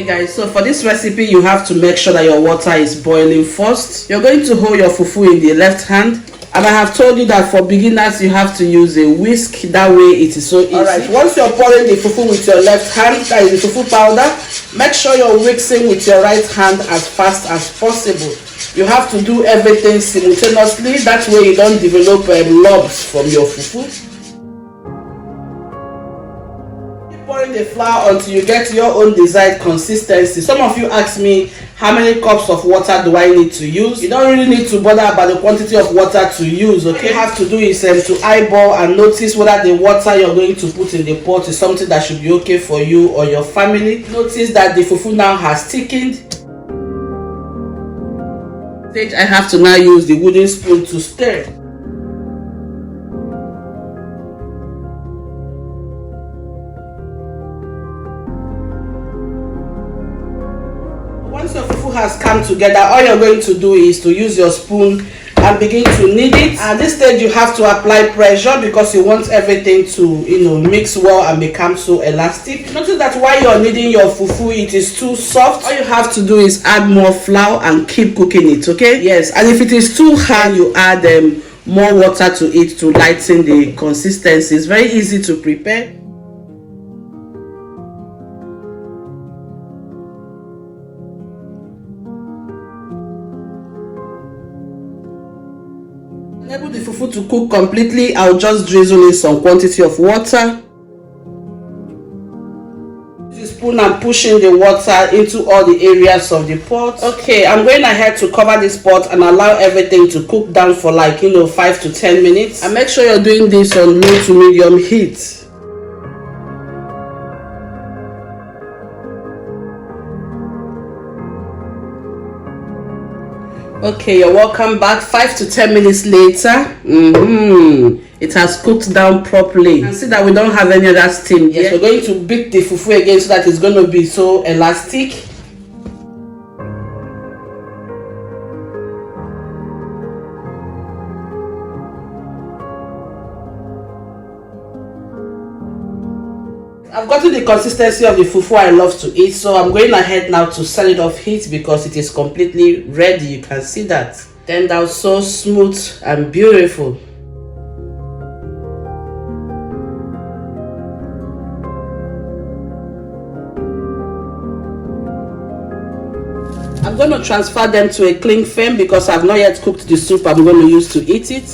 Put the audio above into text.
Hey guys, so for this recipe you have to make sure that your water is boiling first. You're going to hold your fufu in the left hand, and I have told you that for beginners you have to use a whisk. That way it is so easy. Alright, once you're pouring the fufu with your left hand, that is the fufu powder, make sure you're mixing with your right hand as fast as possible. You have to do everything simultaneously, that way you don't develop lumps from your fufu. Pouring the flour until you get your own desired consistency. Some of you ask me how many cups of water do I need to use. You don't really need to bother about the quantity of water to use. Okay, what you have to do is to eyeball and notice whether the water you're going to put in the pot is something that should be okay for you or your family. Notice that the fufu now has thickened. I have to now use the wooden spoon to stir. Once your fufu has come together, all you're going to do is to use your spoon and begin to knead it. At this stage you have to apply pressure because you want everything to mix well and become so elastic. Notice that while you're kneading your fufu, it is too soft. All you have to do is add more flour and keep cooking it. Okay, yes, and if it is too hard, you add more water to it to lighten the consistency. It's very easy to prepare. Enable the fufu to cook completely. I'll just drizzle in some quantity of water. Use the spoon and pushing the water into all the areas of the pot. Okay, I'm going ahead to cover this pot and allow everything to cook down for 5 to 10 minutes. And make sure you're doing this on low to medium heat. Okay, you're welcome back. 5 to 10 minutes later, it has cooked down properly. And see that we don't have any other steam. Yes, we're going to beat the fufu again so that it's going to be so elastic. I've gotten the consistency of the fufu I love to eat, so I'm going ahead now to set it off heat because it is completely ready. You can see that. Turned out so smooth and beautiful. I'm going to transfer them to a cling film because I've not yet cooked the soup I'm going to use to eat it.